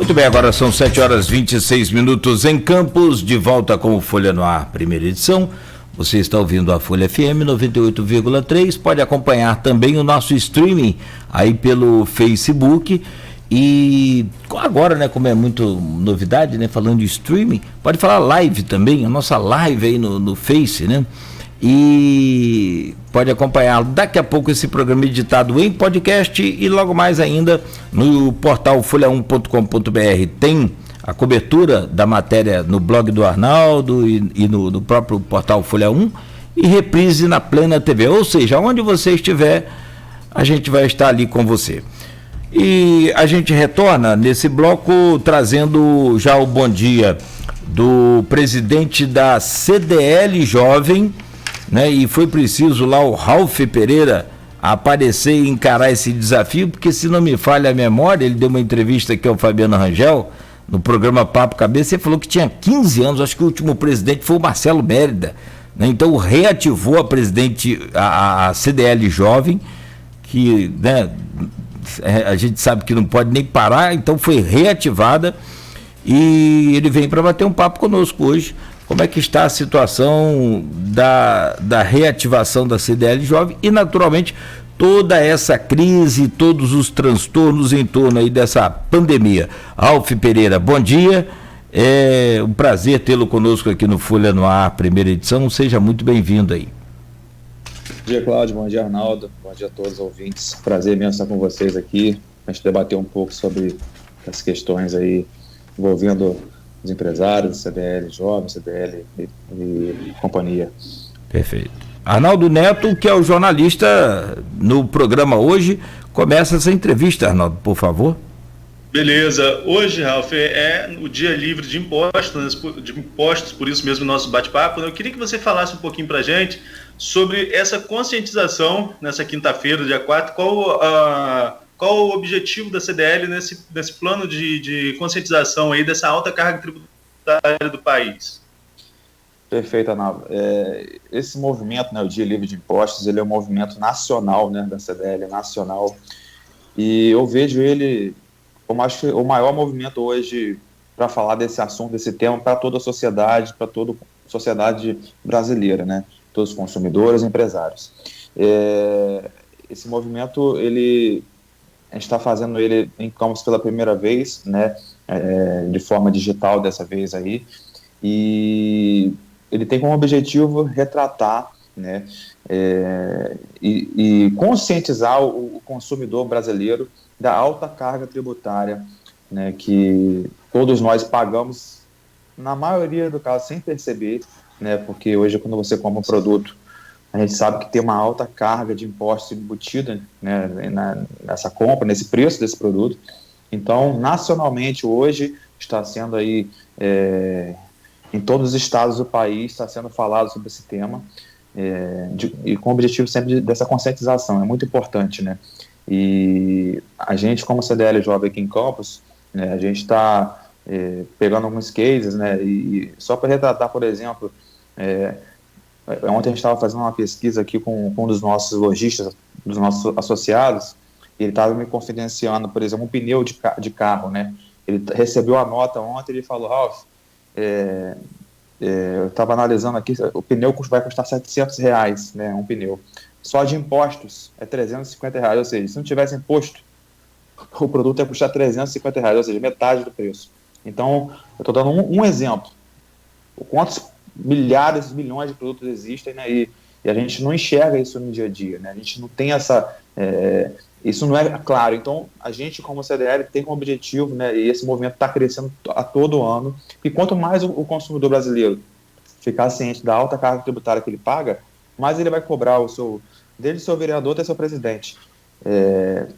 Muito bem, agora são 7h26 em Campos, de volta com o Folha no Ar, primeira edição. Você está ouvindo a Folha FM 98,3, pode acompanhar também o nosso streaming aí pelo Facebook. E agora, né, como é muito novidade, né, falando de streaming, pode falar live também, a nossa live aí no Face, né? E pode acompanhar daqui a pouco esse programa editado em podcast e logo mais ainda no portal folha1.com.br tem a cobertura da matéria no blog do Arnaldo e no próprio portal Folha 1 e reprise na Plena TV, ou seja, onde você estiver, a gente vai estar ali com você. E a gente retorna nesse bloco trazendo já o bom dia do presidente da CDL Jovem, né? E foi preciso lá o Ralph Pereira aparecer e encarar esse desafio, porque se não me falha a memória, ele deu uma entrevista aqui ao Fabiano Rangel, no programa Papo Cabeça, ele falou que tinha 15 anos, acho que o último presidente foi o Marcelo Mérida, né? Então reativou a CDL Jovem, que, né, a gente sabe que não pode nem parar, então foi reativada e ele vem para bater um papo conosco hoje. Como é que está a situação da reativação da CDL Jovem e, naturalmente, toda essa crise, todos os transtornos em torno aí dessa pandemia. Ralph Pereira, bom dia. É um prazer tê-lo conosco aqui no Folha no Ar, primeira edição. Seja muito bem-vindo aí. Bom dia, Cláudio. Bom dia, Arnaldo. Bom dia a todos os ouvintes. Prazer mesmo estar com vocês aqui, a gente debater um pouco sobre as questões aí envolvendo os empresários, CDL Jovem, CDL e companhia. Perfeito. Arnaldo Neto, que é o jornalista no programa hoje, começa essa entrevista, Arnaldo, por favor. Beleza. Hoje, Ralph, é o dia livre de impostos, por isso mesmo o nosso bate-papo. Eu queria que você falasse um pouquinho para a gente sobre essa conscientização nessa quinta-feira, dia 4, qual o objetivo da CDL nesse plano de conscientização aí dessa alta carga tributária do país? Perfeito, Arnaldo. Esse movimento, né, o Dia Livre de Impostos, ele é um movimento nacional, né, da CDL, nacional, e eu vejo ele como acho que o maior movimento hoje para falar desse assunto, desse tema, para toda a sociedade, para toda a sociedade brasileira, né, todos os consumidores e empresários. Esse movimento, a gente está fazendo ele em Campos pela primeira vez, né, de forma digital dessa vez aí, e ele tem como objetivo retratar, né, e conscientizar o consumidor brasileiro da alta carga tributária, né, que todos nós pagamos, na maioria do caso, sem perceber, né, porque hoje quando você compra um produto, a gente sabe que tem uma alta carga de impostos embutida, né, nessa compra, nesse preço desse produto. Então, nacionalmente, hoje, está sendo aí, em todos os estados do país, está sendo falado sobre esse tema, e com o objetivo sempre dessa conscientização, é muito importante, né? E a gente, como CDL Jovem aqui em Campos, né, a gente está pegando alguns cases, né, e só para retratar, por exemplo, ontem a gente estava fazendo uma pesquisa aqui com um dos nossos lojistas, dos nossos associados, e ele estava me confidenciando, por exemplo, um pneu de carro, né? Ele recebeu a nota ontem, ele falou, Ralph, eu estava analisando aqui, o pneu vai custar R$700, né, um pneu. Só de impostos é R$350, ou seja, se não tivesse imposto, o produto ia custar R$350, ou seja, metade do preço. Então, eu estou dando um exemplo. Quantos milhares, milhões de produtos existem, né, e a gente não enxerga isso no dia a dia, né, a gente não tem isso não é claro. Então, a gente, como CDL, tem como objetivo, né, e esse movimento está crescendo a todo ano, e quanto mais o consumidor brasileiro ficar ciente da alta carga tributária que ele paga, mais ele vai cobrar desde o seu vereador até o seu presidente,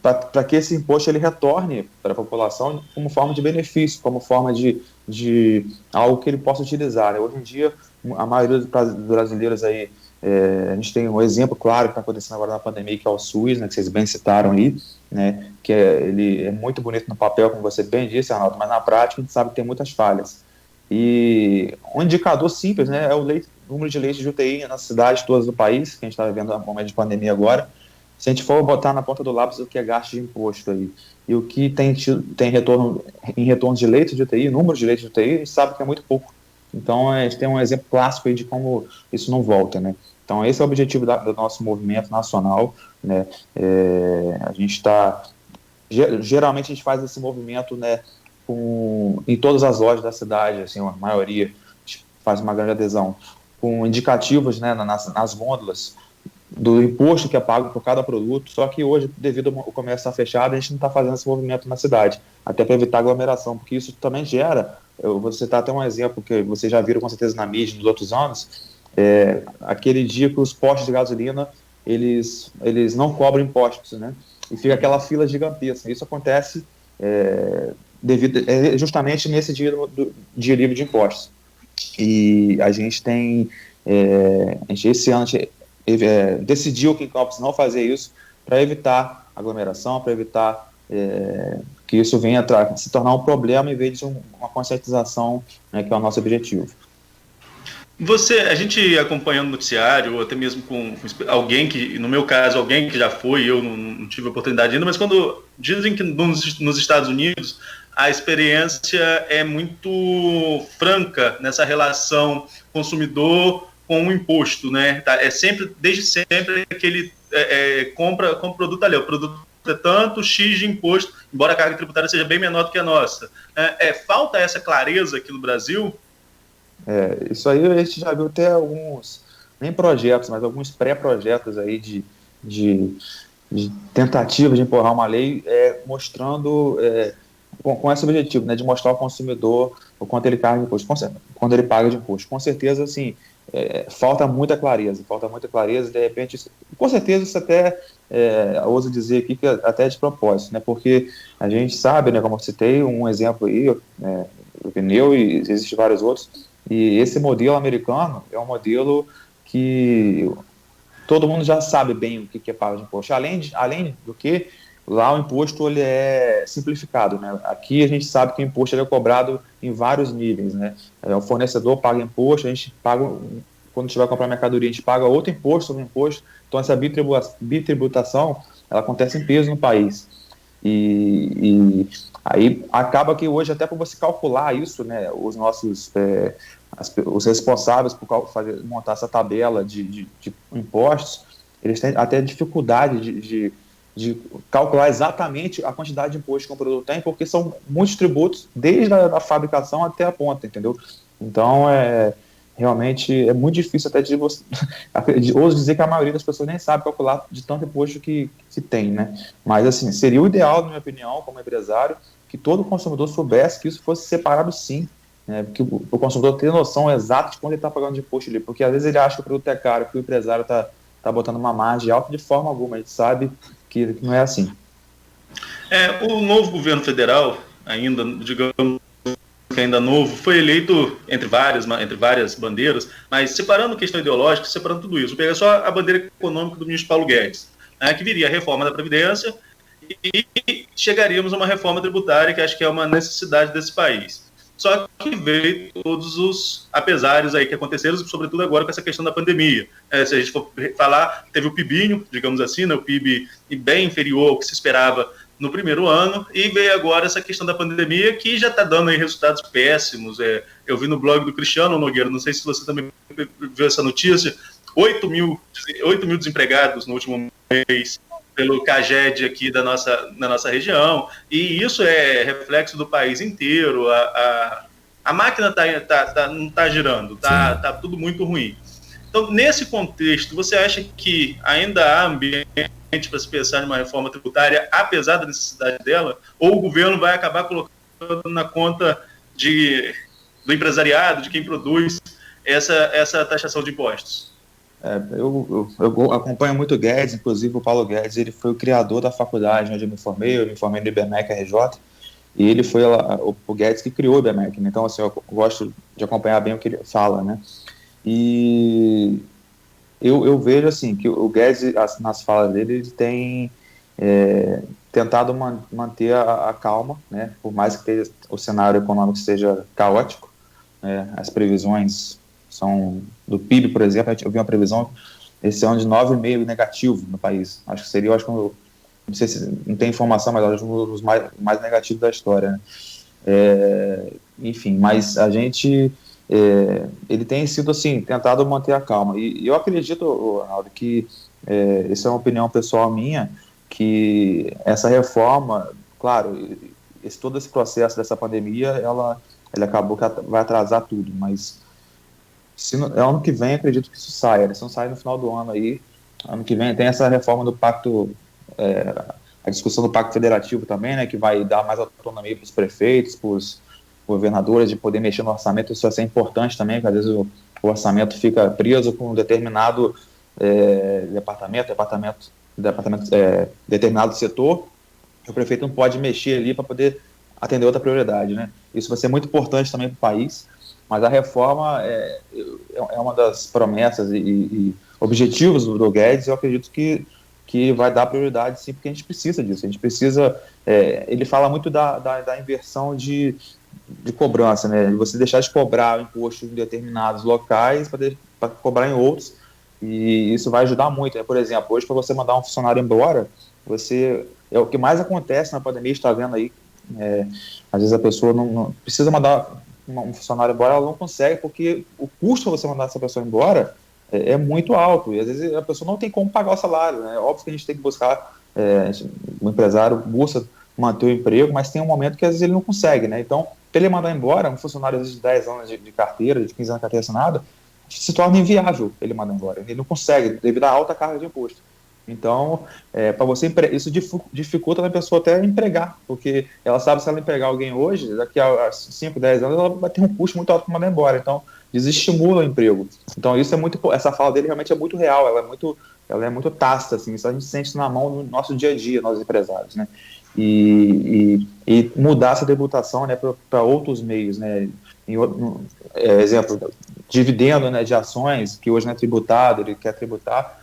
para que esse imposto ele retorne para a população como forma de benefício, como forma de algo que ele possa utilizar, né? Hoje em dia, a maioria dos brasileiros aí, a gente tem um exemplo claro que está acontecendo agora na pandemia, que é o SUS, né, que vocês bem citaram aí, né, que ele é muito bonito no papel, como você bem disse, Arnaldo, mas na prática a gente sabe que tem muitas falhas. E um indicador simples, né, é o número de leitos de UTI nas cidades todas do país, que a gente está vivendo um momento de pandemia agora. se a gente for botar na ponta do lápis o que é gasto de imposto aí, e o que tem retorno em retorno de leitos de UTI, número de leitos de UTI, a gente sabe que é muito pouco. Então, a gente tem um exemplo clássico aí de como isso não volta, né? Então, esse é o objetivo do nosso movimento nacional, né? A gente está... Geralmente, a gente faz esse movimento, né, em todas as lojas da cidade, assim, a maioria faz uma grande adesão, com indicativos, né, nas gôndolas do imposto que é pago por cada produto, só que hoje, devido ao comércio estar fechado, a gente não está fazendo esse movimento na cidade, até para evitar aglomeração, porque isso também gera, eu vou citar até um exemplo que vocês já viram com certeza na mídia nos outros anos, aquele dia que os postos de gasolina, eles não cobram impostos, né, e fica aquela fila gigantesca. Isso acontece justamente nesse dia dia livre de impostos. E a gente tem, esse ano, decidiu que em Campos não fazer isso para evitar aglomeração, para evitar que isso venha se tornar um problema em vez de uma conscientização, né, que é o nosso objetivo. A gente acompanhando o noticiário, ou até mesmo com alguém que, no meu caso, alguém que já foi, eu não tive a oportunidade ainda, mas quando dizem que nos Estados Unidos a experiência é muito franca nessa relação consumidor com o imposto, né? É sempre, desde sempre, que ele compra o produto ali, o produto é tanto X de imposto, embora a carga tributária seja bem menor do que a nossa. Falta essa clareza aqui no Brasil? Isso aí a gente já viu até alguns, nem projetos, mas alguns pré-projetos aí de tentativa de empurrar uma lei mostrando, com esse objetivo, né, de mostrar ao consumidor o quanto ele paga de imposto, quando ele paga de imposto. Com certeza, assim, falta muita clareza, de repente, com certeza isso até, ouso dizer aqui que até é de propósito, né, porque a gente sabe, né, como eu citei, um exemplo aí, o pneu, e existem vários outros, e esse modelo americano é um modelo que todo mundo já sabe bem o que é pago de imposto. Além do que, lá o imposto ele é simplificado, né? Aqui a gente sabe que o imposto ele é cobrado em vários níveis, né? O fornecedor paga imposto, a gente paga, quando a gente vai comprar mercadoria, a gente paga outro imposto sobre imposto. Então essa bitributação ela acontece em peso no país. E aí acaba que hoje, até para você calcular isso, né, os nossos os responsáveis por montar essa tabela de impostos, eles têm até dificuldade de calcular exatamente a quantidade de imposto que um produto tem, porque são muitos tributos, desde a fabricação até a ponta, entendeu? Então, realmente é muito difícil até ouso dizer que a maioria das pessoas nem sabe calcular de tanto imposto que tem, né? Mas, assim, seria o ideal, na minha opinião, como empresário, que todo consumidor soubesse que isso fosse separado sim, né? Que o consumidor tenha noção exata de quanto ele está pagando de imposto ali, porque às vezes ele acha que o produto é caro, que o empresário está botando uma margem alta de forma alguma, a gente sabe que não é assim. O novo governo federal, ainda, digamos que ainda novo, foi eleito entre várias bandeiras, mas separando questão ideológica, separando tudo isso. Vou pegar só a bandeira econômica do ministro Paulo Guedes, que viria a reforma da Previdência e chegaríamos a uma reforma tributária que acho que é uma necessidade desse país. Só que veio todos os apesares aí que aconteceram, sobretudo agora com essa questão da pandemia. Se a gente for falar, teve o PIBinho, digamos assim, né, o PIB bem inferior ao que se esperava no primeiro ano, e veio agora essa questão da pandemia, que já está dando aí resultados péssimos. Eu vi no blog do Cristiano Nogueira, não sei se você também viu essa notícia, 8 mil desempregados no último mês, pelo CAGED aqui na nossa região, e isso é reflexo do país inteiro. A máquina não está girando, tá tudo muito ruim. Então, nesse contexto, você acha que ainda há ambiente para se pensar em uma reforma tributária, apesar da necessidade dela, ou o governo vai acabar colocando na conta do empresariado, de quem produz, essa taxação de impostos? Eu acompanho muito o Guedes, inclusive o Paulo Guedes, ele foi o criador da faculdade onde eu me formei no IBMEC RJ, e ele foi o Guedes que criou o IBMEC, né? Então, assim, eu gosto de acompanhar bem o que ele fala, né? E eu vejo, assim, que o Guedes, nas falas dele, ele tem tentado manter a calma, né? Por mais que o cenário econômico seja caótico, as previsões são do PIB, por exemplo, eu vi uma previsão esse ano de 9,5 negativo no país. Acho que seria, não sei se não tem informação, mas acho um dos mais negativos da história, né? Enfim, mas a gente, ele tem sido assim, tentado manter a calma, e eu acredito, Ronaldo, que isso é uma opinião pessoal minha, que essa reforma, claro, todo esse processo dessa pandemia, ele acabou que vai atrasar tudo, mas ano que vem acredito que isso saia, se não sair no final do ano aí, ano que vem tem essa reforma do pacto, a discussão do pacto federativo também, né, que vai dar mais autonomia para os prefeitos, para os governadores, de poder mexer no orçamento. Isso vai ser importante também, porque às vezes o orçamento fica preso com um determinado determinado setor, e o prefeito não pode mexer ali para poder atender outra prioridade, né? Isso vai ser muito importante também para o país, mas a reforma é uma das promessas e objetivos do Guedes. Eu acredito que vai dar prioridade, sim, porque a gente precisa disso. A gente precisa... ele fala muito da inversão de cobrança, né? Você deixar de cobrar o imposto em determinados locais para cobrar em outros, e isso vai ajudar muito, né? Por exemplo, hoje, para você mandar um funcionário embora, é o que mais acontece na pandemia, está vendo aí. Às vezes a pessoa não precisa mandar um funcionário embora, ela não consegue, porque o custo para você mandar essa pessoa embora é muito alto, e às vezes a pessoa não tem como pagar o salário, né? Óbvio que a gente tem que buscar, o empresário busca manter o emprego, mas tem um momento que às vezes ele não consegue, né? Então, para ele mandar embora um funcionário às vezes de 10 anos de carteira, de 15 anos de carteira assinada, se torna inviável ele mandar embora, ele não consegue, devido à alta carga de imposto. Então, para você, isso dificulta a pessoa até empregar, porque ela sabe, se ela empregar alguém hoje, daqui a 5, 10 anos, ela vai ter um custo muito alto para mandar embora. Então, desestimula o emprego. Então, essa fala dele realmente é muito real, ela é muito tácita, assim, isso a gente sente na mão no nosso dia a dia, nós empresários, né? E mudar essa tributação, né, para outros meios, né? Exemplo, dividendo, né, de ações, que hoje não é tributado, ele quer tributar,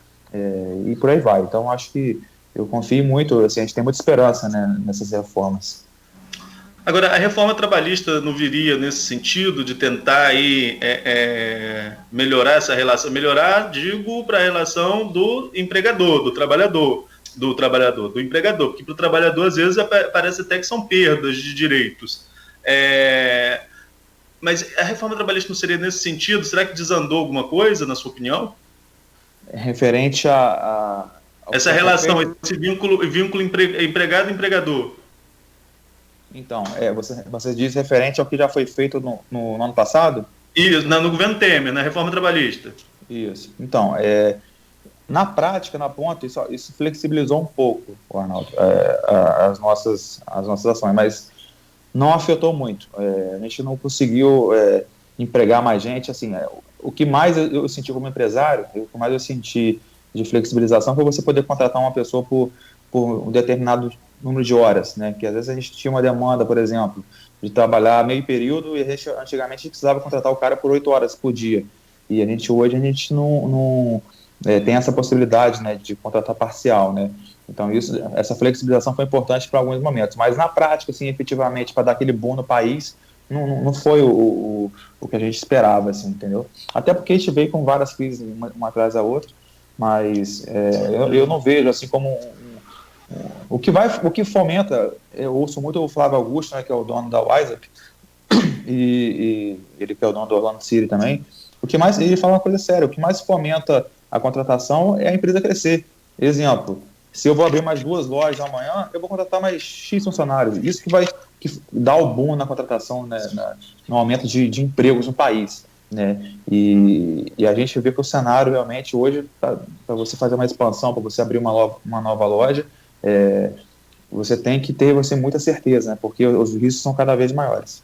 e por aí vai. Então, acho que eu confio muito, assim, a gente tem muita esperança, né, nessas reformas. Agora, a reforma trabalhista não viria nesse sentido de tentar aí, melhorar essa relação? Melhorar, digo, para a relação do empregador, do trabalhador, do empregador, porque para o trabalhador, às vezes, parece até que são perdas de direitos. Mas a reforma trabalhista não seria nesse sentido? Será que desandou alguma coisa, na sua opinião? Referente a essa relação, esse vínculo empregado-empregador. Então, você diz referente ao que já foi feito no ano passado? Isso, no governo Temer, na reforma trabalhista. Isso. Então, na prática, na ponta, isso flexibilizou um pouco, Arnaldo, as nossas ações, mas não afetou muito. A gente não conseguiu empregar mais gente. Assim, o que mais eu senti como empresário, o que mais eu senti de flexibilização foi você poder contratar uma pessoa por um determinado número de horas, né? Que às vezes a gente tinha uma demanda, por exemplo, de trabalhar meio período, e antigamente a gente precisava contratar o cara por 8 horas por dia. E hoje a gente não tem essa possibilidade, né, de contratar parcial, né? Então essa flexibilização foi importante para alguns momentos, mas na prática, assim, efetivamente, para dar aquele boom no país, não foi o que a gente esperava, assim, entendeu? Até porque a gente veio com várias crises, uma atrás da outra, mas eu não vejo assim como o que fomenta. Eu ouço muito o Flávio Augusto, né, que é o dono da WhatsApp, e ele que é o dono do Orlando City também. Ele fala uma coisa séria: o que mais fomenta a contratação é a empresa crescer. Exemplo, se eu vou abrir mais 2 lojas amanhã, eu vou contratar mais X funcionários. Isso que vai dar o boom na contratação, né, no aumento de empregos no país, né? E a gente vê que o cenário realmente hoje, para você fazer uma expansão, para você abrir uma nova loja, você tem que ter muita certeza, né? Porque os riscos são cada vez maiores.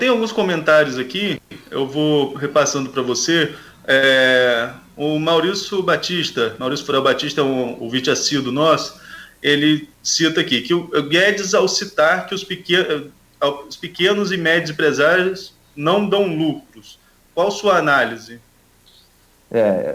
Tem alguns comentários aqui, eu vou repassando para você. O Maurício Furel Batista, um ouvinte assíduo nosso, ele cita aqui que o Guedes, ao citar que os pequenos e médios empresários não dão lucros. Qual sua análise?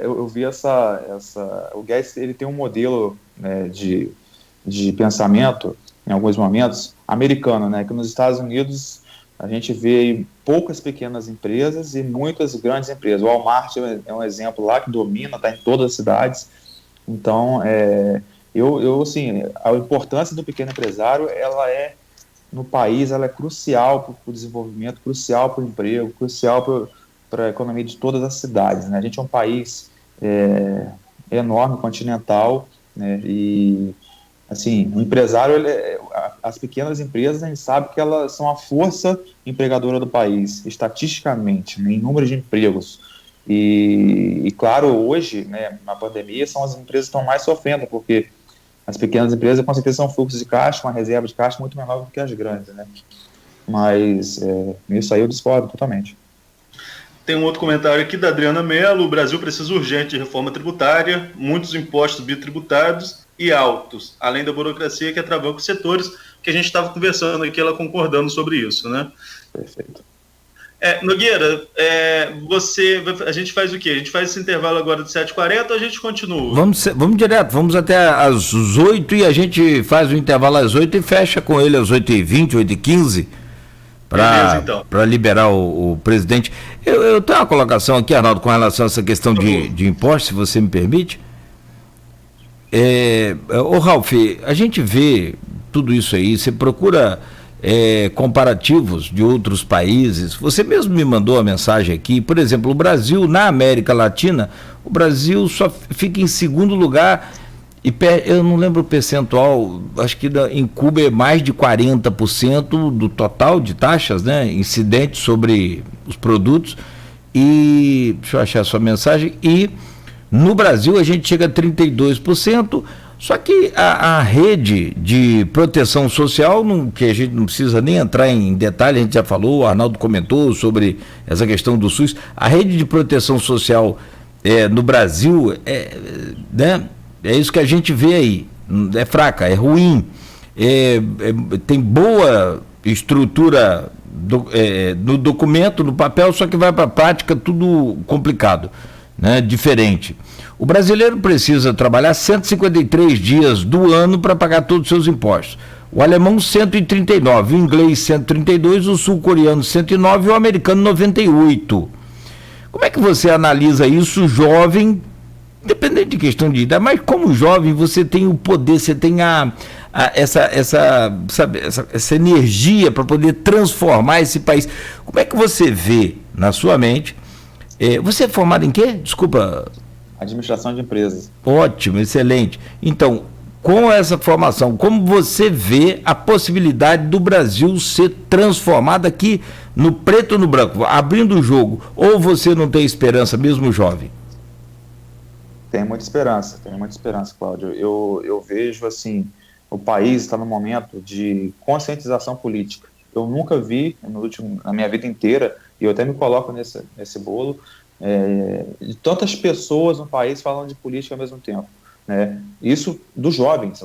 Eu vi o Guedes, ele tem um modelo, né, de pensamento, em alguns momentos, americano, né, que nos Estados Unidos A gente vê poucas pequenas empresas e muitas grandes empresas. O Walmart é um exemplo lá que domina, está em todas as cidades. Então, assim, a importância do pequeno empresário, no país, ela é crucial para o desenvolvimento, crucial para o emprego, crucial para a economia de todas as cidades, né? A gente é um país enorme, continental, né? E, assim, o empresário, as pequenas empresas, a gente sabe que elas são a força empregadora do país, estatisticamente, né, em número de empregos. E claro, hoje, né, na pandemia, são as empresas que estão mais sofrendo, porque as pequenas empresas, com certeza, são fluxos de caixa, uma reserva de caixa muito menor do que as grandes, né? Mas nisso aí eu discordo totalmente. Tem um outro comentário aqui da Adriana Mello: o Brasil precisa urgente de reforma tributária, muitos impostos bitributados e altos, além da burocracia que atravanca os setores, que a gente estava conversando aqui, ela concordando sobre isso, né? Perfeito. Nogueira, a gente faz o quê? A gente faz esse intervalo agora de 7h40 ou a gente continua? Vamos direto, vamos até às 8 e a gente faz o intervalo às 8 e fecha com ele às 8h20, 8h15, para liberar o presidente. Eu tenho uma colocação aqui, Arnaldo, com relação a essa questão de impostos, se você me permite. Ô Ralf, a gente vê tudo isso aí, você procura comparativos de outros países. Você mesmo me mandou a mensagem aqui, por exemplo, o Brasil, na América Latina, o Brasil só fica em segundo lugar, e eu não lembro o percentual, acho que em Cuba é mais de 40% do total de taxas, né, incidentes sobre os produtos, e deixa eu achar a sua mensagem, e no Brasil a gente chega a 32%, só que a rede de proteção social, que a gente não precisa nem entrar em detalhe, a gente já falou, o Arnaldo comentou sobre essa questão do SUS, a rede de proteção social no Brasil, né, é isso que a gente vê aí, é fraca, é ruim, tem boa estrutura no documento, no papel, só que vai para a prática tudo complicado, né, diferente. O brasileiro precisa trabalhar 153 dias do ano para pagar todos os seus impostos. O alemão 139, o inglês 132, o sul-coreano 109 e o americano 98. Como é que você analisa isso, jovem, independente de questão de idade, mas como jovem você tem o poder, você tem essa energia para poder transformar esse país. Como é que você vê na sua mente? Você é formado em quê? Desculpa. Administração de empresas. Ótimo, excelente. Então, com essa formação, como você vê a possibilidade do Brasil ser transformado aqui no preto e no branco, abrindo o jogo? Ou você não tem esperança, mesmo jovem? Tenho muita esperança, Cláudio. Eu vejo, assim, o país está num momento de conscientização política. Eu nunca vi, na minha vida inteira, e eu até me coloco nesse bolo, de tantas pessoas no país falando de política ao mesmo tempo, né? Isso dos jovens.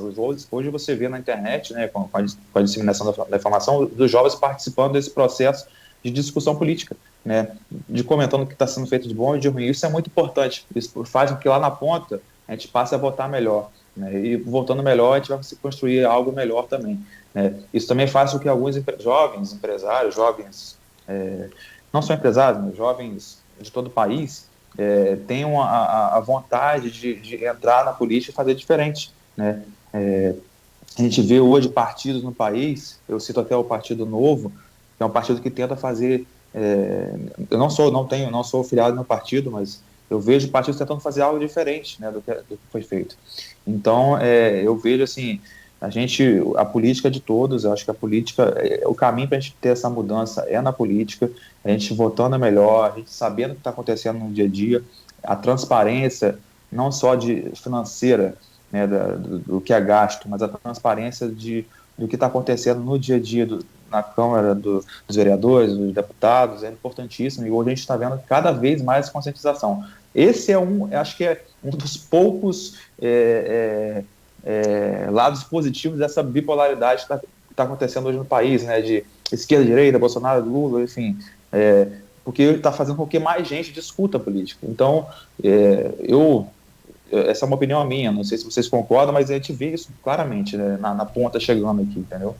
Hoje você vê na internet, né, com a disseminação da informação, dos jovens participando desse processo de discussão política, né, de comentando o que está sendo feito de bom e de ruim. Isso é muito importante. Isso faz com que lá na ponta a gente passe a votar melhor, né, e votando melhor a gente vai construir algo melhor também, né? Isso também faz com que alguns jovens empresários, não só empresários, mas jovens de todo o país, tenham a vontade de entrar na política e fazer diferente, né? A gente vê hoje partidos no país, eu cito até o Partido Novo, que é um partido que tenta fazer, eu não sou filiado no partido, mas eu vejo partidos tentando fazer algo diferente, né, do que foi feito. Então, eu vejo assim, a política é de todos. Eu acho que a política, o caminho para a gente ter essa mudança é na política, a gente votando melhor, a gente sabendo o que está acontecendo no dia a dia, a transparência, não só financeira, né, do que é gasto, mas a transparência do que está acontecendo no dia a dia na Câmara dos Vereadores, dos deputados, é importantíssimo, e hoje a gente está vendo cada vez mais conscientização. Esse acho que é um dos poucos lados positivos dessa bipolaridade que está acontecendo hoje no país, né, de esquerda, direita, Bolsonaro, Lula, enfim, porque está fazendo com que mais gente discuta a política. Então, essa é uma opinião minha, não sei se vocês concordam, mas a gente vê isso claramente, né, na ponta chegando aqui, entendeu?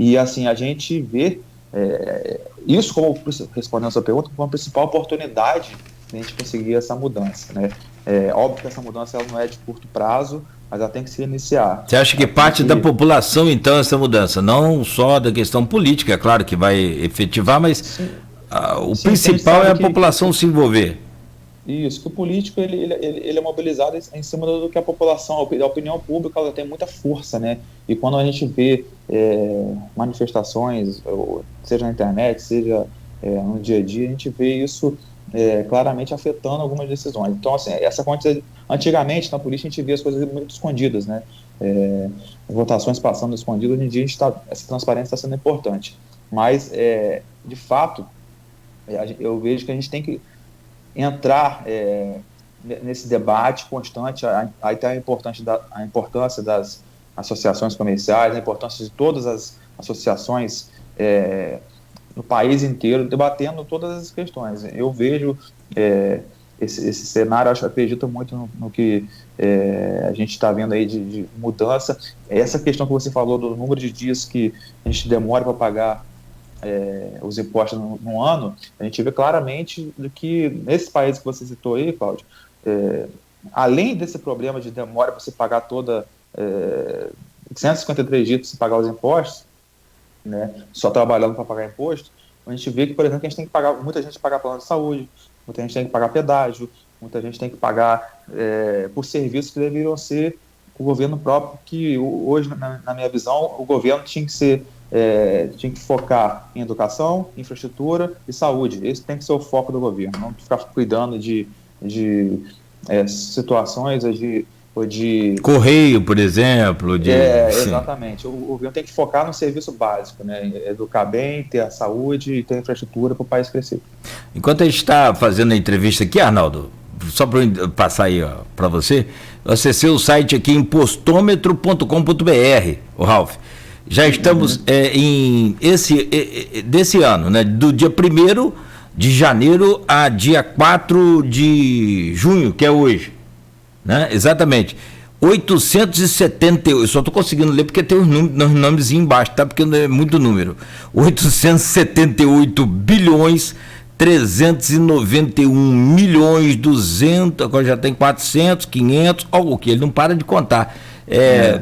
E assim, a gente vê isso, como respondendo a sua pergunta, como a principal oportunidade de a gente conseguir essa mudança, né? Óbvio que essa mudança ela não é de curto prazo, mas ela tem que se iniciar. Você acha que parte da população, então, essa mudança, não só da questão política, é claro que vai efetivar, mas o principal é a população se envolver? Isso, que o político ele é mobilizado em cima do que a população, a opinião pública, ela tem muita força, né? E quando a gente vê manifestações, seja na internet, seja no dia a dia, a gente vê isso claramente afetando algumas decisões. Então, assim, essa quantidade, antigamente na política a gente via as coisas muito escondidas, né? Votações passando escondidas, hoje em dia essa transparência está sendo importante. Mas, de fato, eu vejo que a gente tem que entrar nesse debate constante. Aí está a importância das associações comerciais, a importância de todas as associações no país inteiro, debatendo todas as questões. Eu vejo esse cenário, acredito muito no que a gente está vendo aí de mudança. Essa questão que você falou do número de dias que a gente demora para pagar os impostos no ano, a gente vê claramente que nesse país que você citou aí, Cláudio, além desse problema de demora para você pagar 153 dias para você pagar os impostos, né, só trabalhando para pagar imposto, a gente vê que, por exemplo, a gente tem que pagar, muita gente paga plano de saúde, muita gente tem que pagar pedágio, muita gente tem que pagar por serviços que deveriam ser o governo próprio, que hoje, na minha visão, o governo tinha que focar em educação, infraestrutura e saúde. Esse tem que ser o foco do governo, não ficar cuidando de situações ou de Correio, por exemplo. Exatamente. O governo tem que focar no serviço básico, né? Educar bem, ter a saúde e ter a infraestrutura para o país crescer. Enquanto a gente está fazendo a entrevista aqui, Arnaldo, só para passar aí para você, eu acessei o site aqui, impostômetro.com.br, o Ralf. Já estamos desse ano, né, do dia 1º de janeiro a dia 4 de junho, que é hoje, né? Exatamente. 878, eu só estou conseguindo ler porque tem os nomes embaixo, tá? Porque não é muito número. 878 bilhões 391 milhões 200, agora já tem 400, 500, algo que ele não para de contar.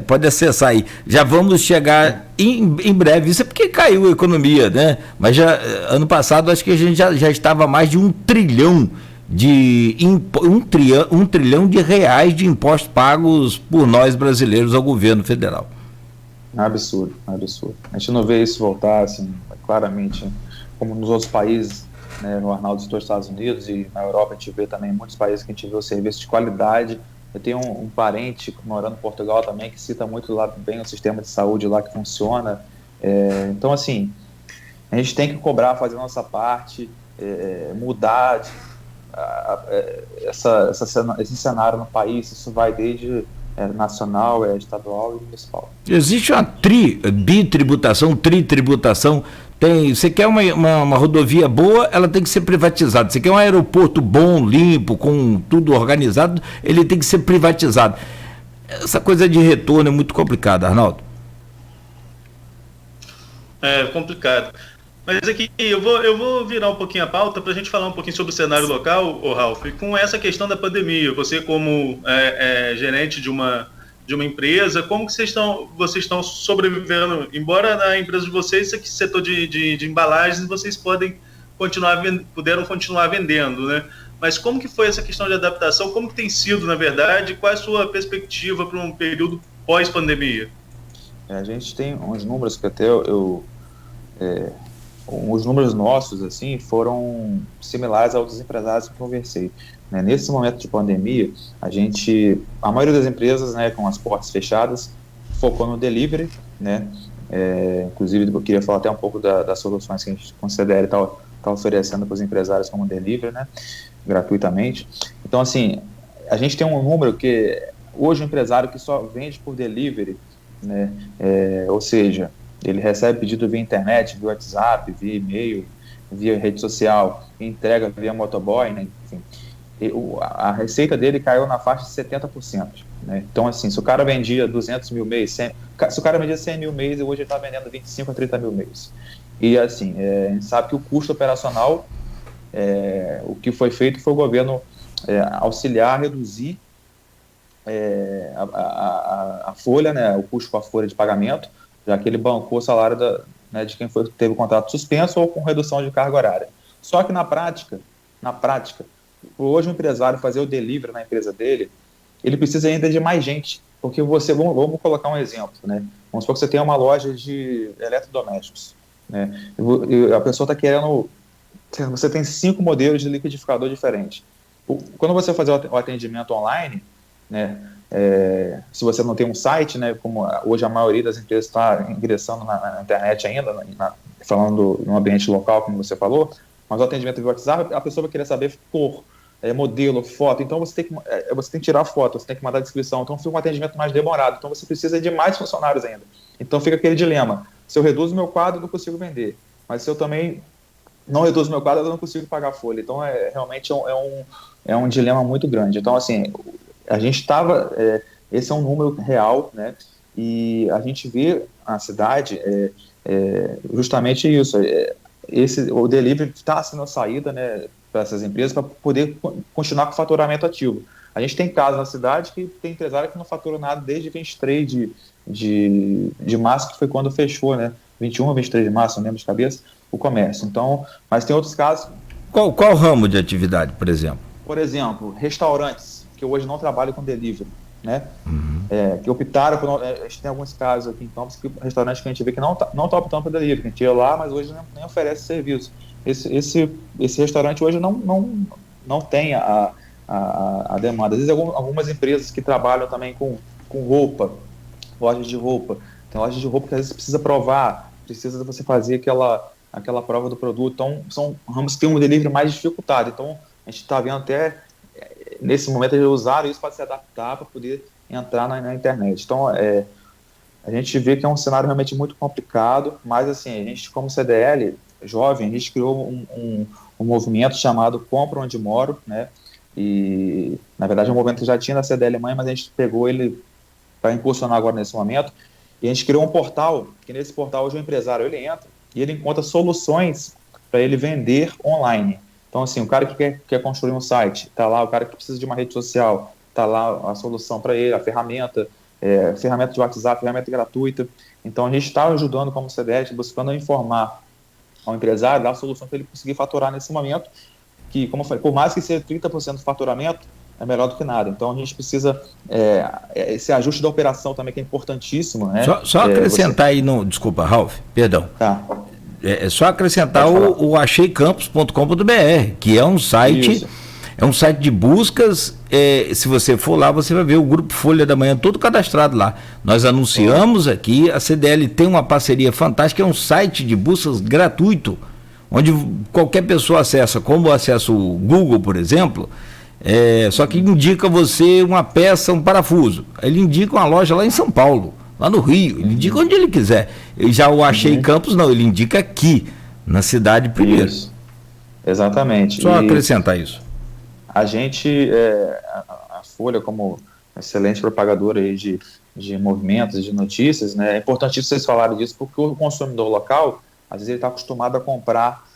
Pode acessar aí. Já vamos chegar em breve. Isso é porque caiu a economia, né? Mas ano passado acho que a gente já estava mais de 1 trilhão de R$1 trilhão de impostos pagos por nós brasileiros ao governo federal. Absurdo. A gente não vê isso voltar assim, claramente, como nos outros países, né? No Arnaldo citou Estados Unidos e na Europa a gente vê também muitos países que a gente vê o serviço de qualidade. Eu tenho um parente morando em Portugal também que cita muito lá bem o sistema de saúde lá que funciona. Então, assim, a gente tem que cobrar, fazer a nossa parte, mudar esse cenário no país. Isso vai desde nacional, estadual e municipal. Existe uma bitributação, tritributação. Você quer uma rodovia boa, ela tem que ser privatizada. Você quer um aeroporto bom, limpo, com tudo organizado, ele tem que ser privatizado. Essa coisa de retorno é muito complicada, Arnaldo. É complicado. Mas aqui eu vou virar um pouquinho a pauta para a gente falar um pouquinho sobre o cenário local, Ralf, com essa questão da pandemia. Você como gerente de uma empresa, como que vocês estão sobrevivendo? Embora na empresa de vocês, esse setor de embalagens, vocês puderam continuar vendendo, né? Mas como que foi essa questão de adaptação? Como que tem sido, na verdade? Qual é a sua perspectiva para um período pós-pandemia? A gente tem uns números que até os números nossos assim, foram similares aos dos empresários que eu conversei. Nesse momento de pandemia, a maioria das empresas, né, com as portas fechadas, focou no delivery, né? Inclusive, eu queria falar até um pouco das soluções que a gente considera e está oferecendo para os empresários como delivery, né, gratuitamente. Então, assim, a gente tem um número que hoje o empresário que só vende por delivery, né, ou seja, ele recebe pedido via internet, via WhatsApp, via e-mail, via rede social, entrega via motoboy, né, enfim. a receita dele caiu na faixa de 70%. Né? Então, assim, se o cara vendia 200 mil mês, se o cara vendia 100 mil mês, hoje ele está vendendo 25 a 30 mil mês. E, assim, a gente sabe que o custo operacional, o que foi feito foi o governo auxiliar a reduzir a folha, né, o custo com a folha de pagamento, já que ele bancou o salário de quem teve o contrato suspenso ou com redução de carga horária. Só que na prática, hoje o empresário fazer o delivery na empresa dele, ele precisa ainda de mais gente, porque vamos colocar um exemplo, né? Vamos supor que você tem uma loja de eletrodomésticos, né? E a pessoa está querendo, você tem 5 modelos de liquidificador diferentes. Quando você fazer o atendimento online, né, se você não tem um site, né, como hoje a maioria das empresas está ingressando na internet ainda, falando no ambiente local, como você falou, mas o atendimento via WhatsApp, a pessoa vai querer saber cor, modelo, foto, então você tem que tirar foto, você tem que mandar a descrição, então fica um atendimento mais demorado, então você precisa de mais funcionários ainda. Então fica aquele dilema, se eu reduzo o meu quadro, eu não consigo vender, mas se eu também não reduzo o meu quadro, eu não consigo pagar a folha. Então realmente um dilema muito grande. Então, assim, a gente estava, esse é um número real, né, e a gente vê na cidade justamente isso, o delivery está sendo a saída, né, para essas empresas para poder continuar com o faturamento ativo. A gente tem casos na cidade que tem empresário que não fatura nada desde 23 de março, que foi quando fechou, né, 21 ou 23 de março, não lembro de cabeça, o comércio. Então, mas tem outros casos. Qual ramo de atividade, por exemplo? Por exemplo, restaurantes, que hoje não trabalham com delivery, né? Que optaram por, a gente tem alguns casos aqui em Campos, que restaurantes que a gente vê que não tá optando por delivery, que a gente ia lá, mas hoje nem oferece serviço. Esse restaurante hoje não tem a demanda. Às vezes algumas empresas que trabalham também com roupa, lojas de roupa, tem lojas de roupa que às vezes precisa provar, precisa você fazer aquela prova do produto, então são ramos que têm um delivery mais dificultado. Então a gente está vendo até nesse momento eles usaram isso para se adaptar, para poder entrar na internet. Então a gente vê que é um cenário realmente muito complicado, mas assim, a gente como CDL jovem, a gente criou um movimento chamado Compra Onde Moro, né? E na verdade é um movimento que já tinha na CDL mãe, mas a gente pegou ele para impulsionar agora nesse momento, e a gente criou um portal, que nesse portal hoje o empresário ele entra e ele encontra soluções para ele vender online. Então, assim, o cara que quer construir um site, está lá, o cara que precisa de uma rede social, está lá a solução para ele, a ferramenta de WhatsApp, ferramenta gratuita. Então, a gente está ajudando como CDL, buscando informar ao empresário, dar a solução para ele conseguir faturar nesse momento, que, como eu falei, por mais que seja 30% do faturamento, é melhor do que nada. Então, a gente precisa, esse ajuste da operação também, que é importantíssimo. Né? Só acrescentar aí, desculpa, Ralf, perdão. Tá. É só acrescentar o acheicampos.com.br, que é um site, Isso. é um site de buscas. Se você for lá, você vai ver o Grupo Folha da Manhã todo cadastrado lá. Nós anunciamos aqui, a CDL tem uma parceria fantástica, é um site de buscas gratuito, onde qualquer pessoa acessa, como acessa o Google, por exemplo, só que indica você uma peça, um parafuso. Ele indica uma loja lá em São Paulo, lá no Rio, ele indica onde ele quiser. Eu já o achei em Campos, não, ele indica aqui, na cidade primeiro. Isso. Exatamente. Só acrescentar isso. A gente, a Folha, como excelente propagadora aí de movimentos, de notícias, né, é importantíssimo vocês falarem disso, porque o consumidor local, às vezes ele está acostumado a comprar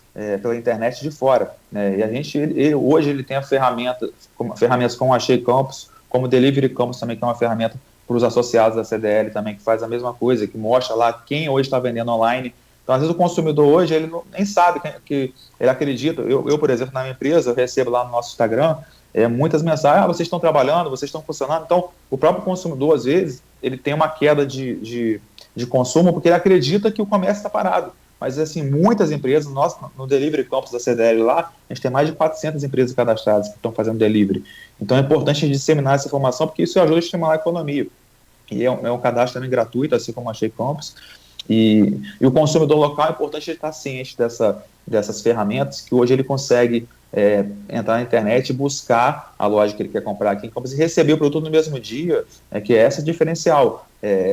pela internet de fora, né, e a gente, hoje ele tem ferramentas como o Achei Campos, como o Delivery Campos também, que é uma ferramenta para os associados da CDL também, que faz a mesma coisa, que mostra lá quem hoje está vendendo online. Então, às vezes o consumidor hoje, ele nem sabe que ele acredita. Eu, por exemplo, na minha empresa, eu recebo lá no nosso Instagram muitas mensagens, vocês estão trabalhando, vocês estão funcionando. Então, o próprio consumidor, às vezes, ele tem uma queda de consumo porque ele acredita que o comércio está parado. Mas, assim, muitas empresas, nós, no Delivery Campus da CDL lá, a gente tem mais de 400 empresas cadastradas que estão fazendo delivery. Então, é importante a gente disseminar essa informação, porque isso ajuda a estimular a economia. E é um cadastro também gratuito, assim como a Achei Campus. E o consumidor local, é importante ele estar ciente dessas ferramentas, que hoje ele consegue entrar na internet e buscar a loja que ele quer comprar aqui em Campos e receber o produto no mesmo dia, que é esse diferencial.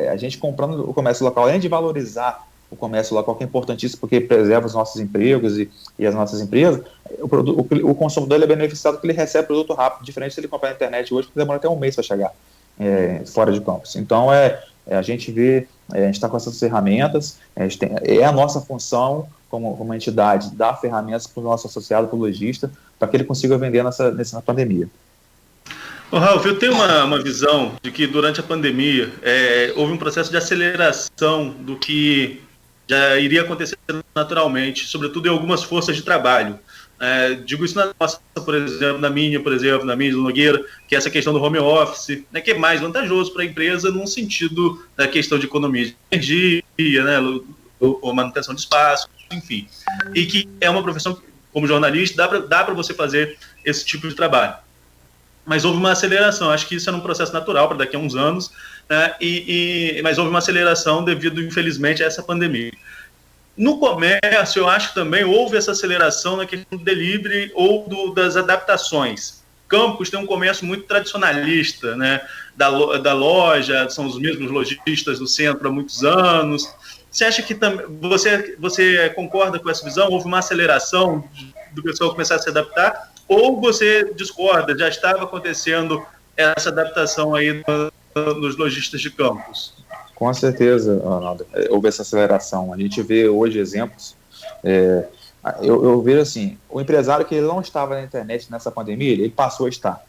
A gente comprando o comércio local, além de valorizar o comércio local, que é importantíssimo porque preserva os nossos empregos e as nossas empresas, o consumidor ele é beneficiado porque ele recebe produto rápido, diferente se ele comprar na internet hoje, que demora até um mês para chegar fora de Campos. Então, a gente vê, a gente está com essas ferramentas, é a nossa função como uma entidade dar ferramentas para o nosso associado, para o lojista, para que ele consiga vender nessa pandemia. Ô, Ralf, eu tenho uma visão de que durante a pandemia houve um processo de aceleração do que já iria acontecer naturalmente, sobretudo em algumas forças de trabalho. Digo isso na nossa, por exemplo, na minha do Nogueira, que é essa questão do home office, né, que é mais vantajoso para a empresa num sentido da questão de economia de energia, né, ou manutenção de espaço, enfim. E que é uma profissão, como jornalista, dá para você fazer esse tipo de trabalho. Mas houve uma aceleração, acho que isso era um processo natural para daqui a uns anos, né, mas houve uma aceleração devido, infelizmente, a essa pandemia. No comércio, eu acho que também houve essa aceleração na questão do delivery ou das adaptações. Campos tem um comércio muito tradicionalista, né, da loja, são os mesmos lojistas do centro há muitos anos. Você acha que você concorda com essa visão? Houve uma aceleração do pessoal começar a se adaptar? Ou você discorda, já estava acontecendo essa adaptação aí nos lojistas de Campos? Com certeza, Ronaldo, houve essa aceleração. A gente vê hoje exemplos. Eu vejo assim, o empresário que ele não estava na internet nessa pandemia, ele passou a estar.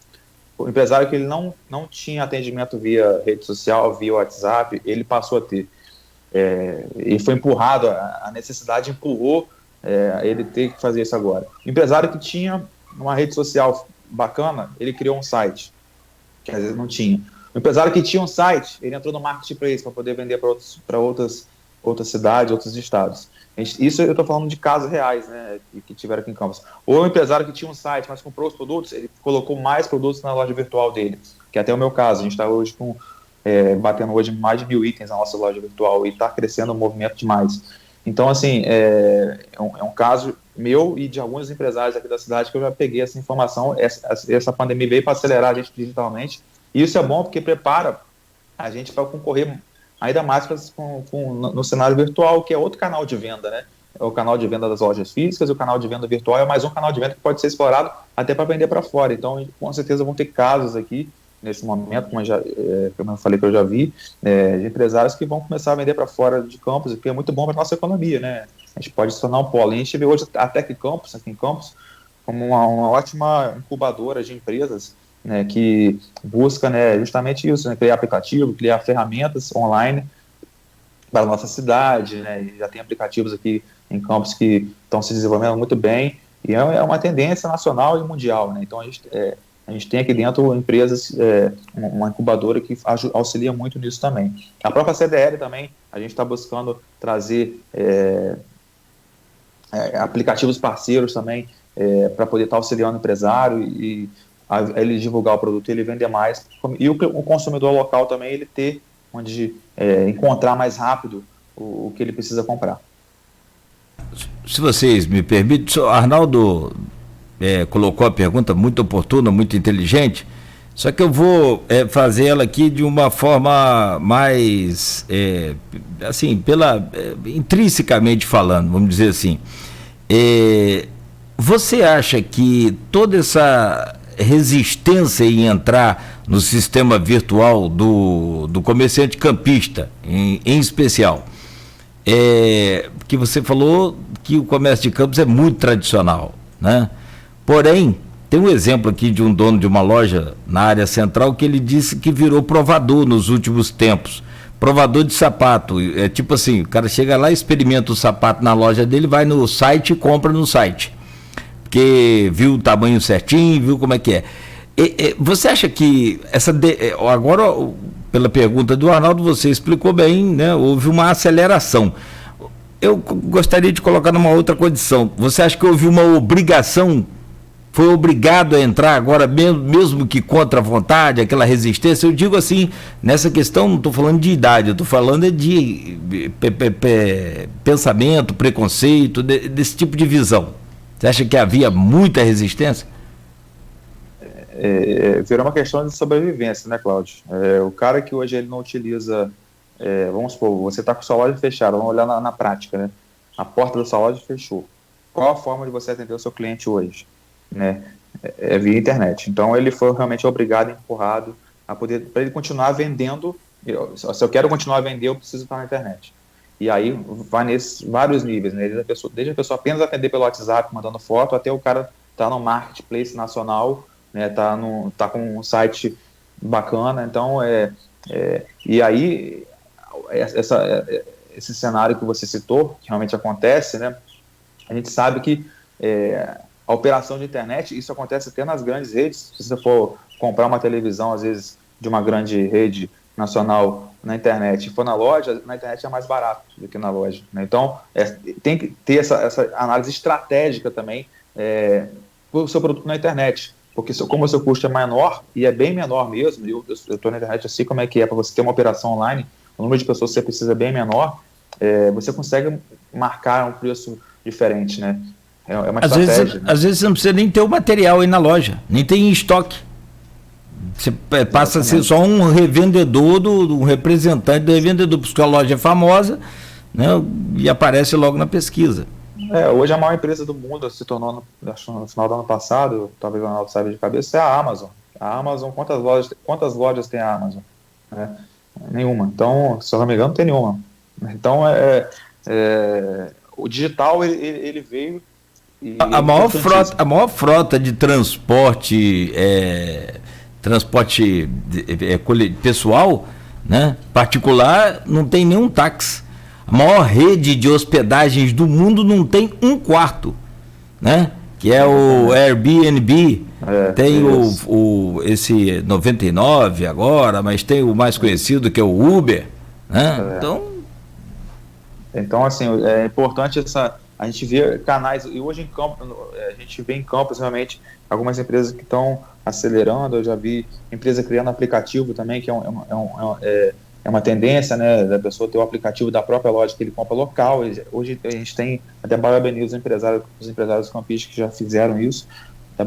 O empresário que ele não tinha atendimento via rede social, via WhatsApp, ele passou a ter. E foi empurrado, a necessidade empurrou ele ter que fazer isso agora. O empresário que tinha uma rede social bacana, ele criou um site, que às vezes não tinha. O empresário que tinha um site, ele entrou no marketplace para poder vender para outras cidades, outros estados. Isso eu estou falando de casos reais, né, que tiveram aqui em Campos. Ou o empresário que tinha um site, mas comprou os produtos, ele colocou mais produtos na loja virtual dele, que é até o meu caso. A gente está hoje batendo hoje mais de 1.000 itens na nossa loja virtual e está crescendo um movimento demais. Então, assim, é um caso meu e de alguns empresários aqui da cidade que eu já peguei essa informação. Essa pandemia veio para acelerar a gente digitalmente. E isso é bom porque prepara a gente para concorrer ainda mais no cenário virtual, que é outro canal de venda, né? É o canal de venda das lojas físicas, e o canal de venda virtual é mais um canal de venda que pode ser explorado até para vender para fora. Então, com certeza vão ter casos aqui, nesse momento, como eu falei que eu já vi, de empresários que vão começar a vender para fora de Campos, o que é muito bom para a nossa economia, né? A gente pode se tornar um polo. A gente vê hoje a Tec Campos, aqui em Campos, como uma ótima incubadora de empresas, né, que busca, né, justamente isso, né, criar aplicativo, criar ferramentas online para a nossa cidade, né, e já tem aplicativos aqui em Campos que estão se desenvolvendo muito bem, e é uma tendência nacional e mundial, né? Então a gente tem aqui dentro empresas, uma incubadora que auxilia muito nisso também. A própria CDL também, a gente está buscando trazer aplicativos parceiros também para poder estar auxiliando o empresário e ele divulgar o produto e ele vender mais. E o consumidor local também, ele ter onde encontrar mais rápido o que ele precisa comprar. Se vocês me permitem, o Arnaldo colocou a pergunta muito oportuna, muito inteligente, só que eu vou fazer ela aqui de uma forma mais, assim, intrinsecamente falando, vamos dizer assim. Você acha que toda essa resistência em entrar no sistema virtual do comerciante campista, em especial, que você falou que o comércio de Campos é muito tradicional, né? Porém, tem um exemplo aqui de um dono de uma loja na área central que ele disse que virou provador nos últimos tempos. Provador de sapato. É tipo assim, o cara chega lá, experimenta o sapato na loja dele, vai no site e compra no site. Porque viu o tamanho certinho, viu como é que é. Você acha que agora, pela pergunta do Arnaldo, você explicou bem, né? Houve uma aceleração. Eu gostaria de colocar numa outra condição. Você acha que houve uma obrigação? Foi obrigado a entrar agora, mesmo que contra a vontade, aquela resistência? Eu digo assim, nessa questão, não estou falando de idade, eu estou falando de pensamento, preconceito, desse tipo de visão. Você acha que havia muita resistência? Virou uma questão de sobrevivência, né, Cláudio? O cara que hoje ele não utiliza vamos supor, você está com sua loja fechada, vamos olhar na prática, né? A porta da sua loja fechou. Qual a forma de você atender o seu cliente hoje? Né? É via internet. Então ele foi realmente obrigado, empurrado, a poder, para ele continuar vendendo. Se eu quero continuar a vender, eu preciso estar na internet. E aí vai nesses vários níveis, né? Desde a pessoa apenas atender pelo WhatsApp, mandando foto, até o cara tá no marketplace nacional, né? Tá com um site bacana. Então, e aí, esse cenário que você citou, que realmente acontece, né? A gente sabe que a operação de internet, isso acontece até nas grandes redes. Se você for comprar uma televisão, às vezes, de uma grande rede nacional na internet e for na loja, na internet é mais barato do que na loja, né? Então, tem que ter essa análise estratégica também para o seu produto na internet, porque como o seu custo é menor, e é bem menor mesmo, eu estou na internet, eu sei como é que é para você ter uma operação online, o número de pessoas que você precisa é bem menor, você consegue marcar um preço diferente, né? É uma estratégia. Às vezes você não precisa nem ter o material aí na loja, nem tem em estoque. Você passa a ser só um revendedor, um representante do revendedor, porque a loja é famosa, né, e aparece logo na pesquisa. Hoje a maior empresa do mundo se tornou, no final do ano passado, talvez o Ronaldo saiba de cabeça, é a Amazon. A Amazon, quantas lojas tem a Amazon? Nenhuma. Então, se eu não me engano, não tem nenhuma. Então, o digital, ele veio... A maior frota de transporte... transporte pessoal, né, particular, não tem nenhum táxi. A maior rede de hospedagens do mundo não tem um quarto, né, que é o Airbnb. Tem esse 99 agora, mas tem o mais conhecido que é o Uber, né? Então, assim, é importante a gente vê canais, e hoje em campo, a gente vê em campos realmente algumas empresas que estão acelerando. Eu já vi empresa criando aplicativo também, que é uma tendência, né, da pessoa ter o aplicativo da própria loja que ele compra local. Hoje a gente tem, até parabenizo os empresários campistas que já fizeram isso,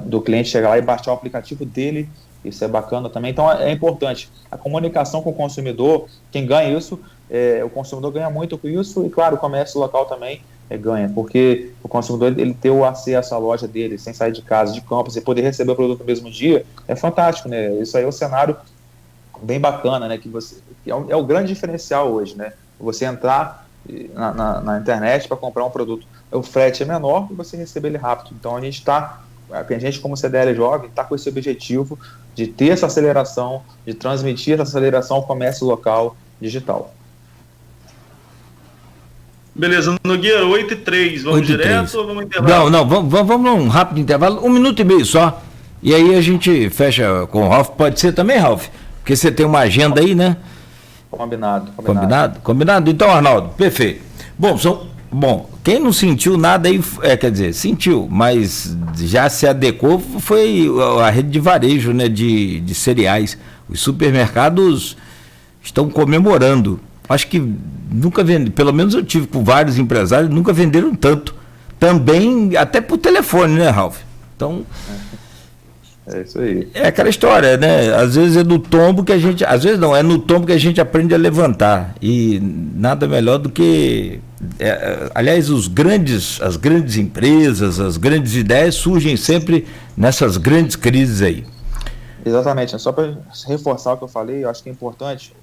do cliente chegar lá e baixar o aplicativo dele. Isso é bacana também. Então é importante a comunicação com o consumidor. Quem ganha isso, o consumidor ganha muito com isso, e claro, o comércio local também ganha, porque o consumidor, ele ter o acesso à loja dele sem sair de casa, de campus, e poder receber o produto no mesmo dia, é fantástico, né? Isso aí é um cenário bem bacana, né? Que é o grande diferencial hoje, né? Você entrar na internet para comprar um produto, o frete é menor e você receber ele rápido. Então a gente como CDL Jovem está com esse objetivo de ter essa aceleração, de transmitir essa aceleração ao comércio local digital. Beleza, Nogueira, 8h03, vamos direto ou vamos intervalo? Não, vamos num rápido intervalo, 1 minuto e meio só, e aí a gente fecha com o Ralf. Pode ser também, Ralf? Porque você tem uma agenda aí, né? Combinado? Então, Arnaldo, perfeito. Bom, quem não sentiu nada aí, quer dizer, sentiu, mas já se adequou, foi a rede de varejo, né, de cereais. Os supermercados estão comemorando. Acho que nunca venderam, pelo menos eu tive com vários empresários, nunca venderam tanto. Também, até por telefone, né, Ralf? Então, é isso aí. É aquela história, né? Às vezes é no tombo que a gente... Às vezes não, é no tombo que a gente aprende a levantar. E nada melhor do que... aliás, as grandes empresas, as grandes ideias surgem sempre nessas grandes crises aí. Exatamente. Só para reforçar o que eu falei, eu acho que é importante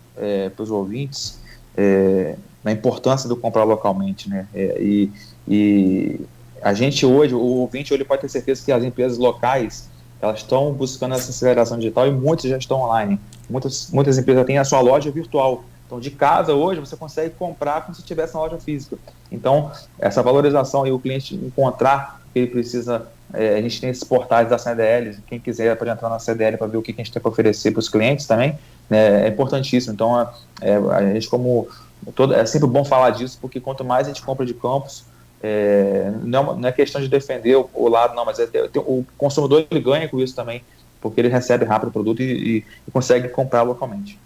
para os ouvintes, na importância do comprar localmente, né? E a gente hoje, o ouvinte, ele pode ter certeza que as empresas locais, elas estão buscando essa aceleração digital, e muitas já estão online. Muitas empresas têm a sua loja virtual. Então, de casa hoje, você consegue comprar como se estivesse na loja física. Então, essa valorização e o cliente encontrar que ele precisa... a gente tem esses portais da CDL, quem quiser pode entrar na CDL para ver o que a gente tem para oferecer para os clientes também. É importantíssimo. Então, a gente, é sempre bom falar disso, porque quanto mais a gente compra de campos, não é questão de defender o lado, não, mas o consumidor, ele ganha com isso também, porque ele recebe rápido o produto e consegue comprar localmente.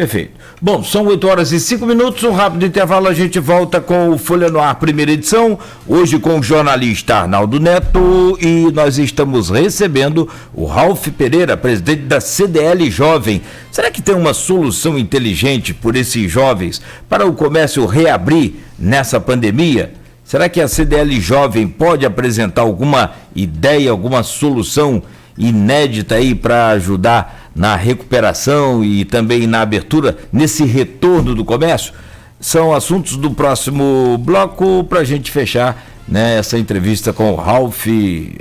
Perfeito. Bom, são 8h05, um rápido intervalo, a gente volta com o Folha no Ar, primeira edição, hoje com o jornalista Arnaldo Neto, e nós estamos recebendo o Ralph Pereira, presidente da CDL Jovem. Será que tem uma solução inteligente por esses jovens para o comércio reabrir nessa pandemia? Será que a CDL Jovem pode apresentar alguma ideia, alguma solução inédita aí para ajudar na recuperação e também na abertura, nesse retorno do comércio? São assuntos do próximo bloco para a gente fechar, né, essa entrevista com o Ralph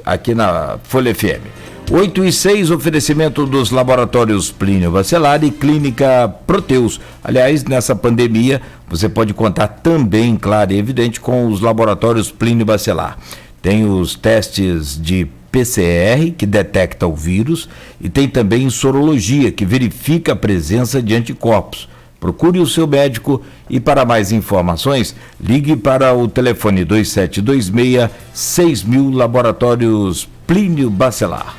aqui na Folha FM. 8h06, oferecimento dos laboratórios Plínio Bacelar e Clínica Proteus. Aliás, nessa pandemia, você pode contar também, claro e evidente, com os laboratórios Plínio Bacelar. Tem os testes de PCR, que detecta o vírus, e tem também sorologia, que verifica a presença de anticorpos. Procure o seu médico e, para mais informações, ligue para o telefone 2726-6000, Laboratórios Plínio Bacelar.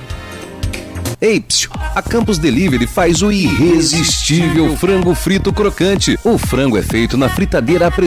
Ei, psiu, a Campos Delivery faz o irresistível frango frito crocante. O frango é feito na fritadeira